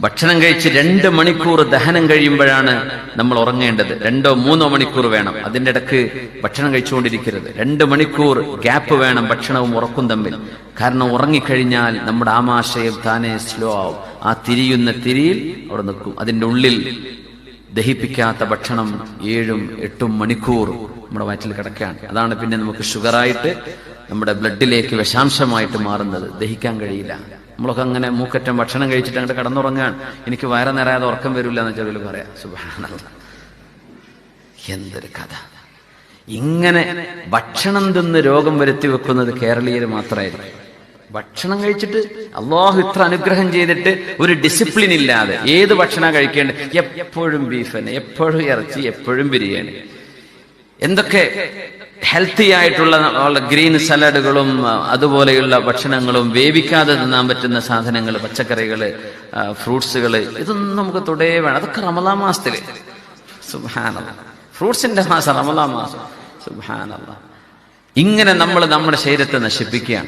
ഭക്ഷണം കഴിച്ച് 2 മണിക്കൂർ ദഹനം കഴിയുമ്പോഴാണ് നമ്മൾ ഉറങ്ങേണ്ടത്. 2-3 മണിക്കൂർ വേണം. അതിന്റെ ഇടക്ക് ഭക്ഷണം കഴിച്ചുകൊണ്ടിരിക്കരുത്. 2 മണിക്കൂർ ഗ്യാപ്പ് വേണം ഭക്ഷണവും ഉറക്കും തമ്മിൽ. കാരണം ഉറങ്ങിക്കഴിഞ്ഞാൽ നമ്മുടെ ആമാശയം താനെ സ്ലോ ആവും. ആ തിരിയുന്ന തിരിയിൽ അവിടെ നിൽക്കും. അതിന്റെ ഉള്ളിൽ ദഹിപ്പിക്കാത്ത ഭക്ഷണം 7-8 മണിക്കൂർ നമ്മുടെ വയറ്റിൽ കിടക്കുകയാണ്. അതാണ് പിന്നെ നമുക്ക് ഷുഗറായിട്ട് നമ്മുടെ ബ്ലഡിലേക്ക് വിഷാംശമായിട്ട് മാറുന്നത്. ദഹിക്കാൻ കഴിയില്ല. നമ്മളൊക്കെ അങ്ങനെ മൂക്കറ്റം ഭക്ഷണം കഴിച്ചിട്ട് അങ്ങോട്ട് കിടന്നുറങ്ങാൻ എനിക്ക് വയറ് നിറയാതെ ഉറക്കം വരില്ല എന്ന് ചെറിയ പറയാം. സുബ്ഹാനല്ലാഹ്, എന്തൊരു കഥ! ഇങ്ങനെ ഭക്ഷണം തിന്ന് രോഗം വരുത്തി വെക്കുന്നത് കേരളീയർ മാത്രമായിരുന്നു. ഭക്ഷണം കഴിച്ചിട്ട് അള്ളാഹു ഇത്ര അനുഗ്രഹം ചെയ്തിട്ട് ഒരു ഡിസിപ്ലിൻ ഇല്ലാതെ ഏത് ഭക്ഷണം കഴിക്കേണ്ടത്? എപ്പോഴും ബീഫ് തന്നെ, എപ്പോഴും ഇറച്ചി, എപ്പോഴും ബിരിയാണി. എന്തൊക്കെ ഹെൽത്തി ആയിട്ടുള്ള ഗ്രീൻ സലാഡുകളും അതുപോലെയുള്ള ഭക്ഷണങ്ങളും വേവിക്കാതെ തിന്നാൻ പറ്റുന്ന സാധനങ്ങൾ, പച്ചക്കറികള്, ഫ്രൂട്ട്സുകള്, ഇതൊന്നും നമുക്ക് തൊടേ വേണം. അതൊക്കെ റമളാൻ മാസത്തില്. സുബ്ഹാനല്ലാഹ്, ഫ്രൂട്ട്സിന്റെ മാസം റമളാൻ മാസം. സുബ്ഹാനല്ലാഹ്. ഇങ്ങനെ നമ്മൾ നമ്മുടെ ശരീരത്തെ നശിപ്പിക്കുകയാണ്.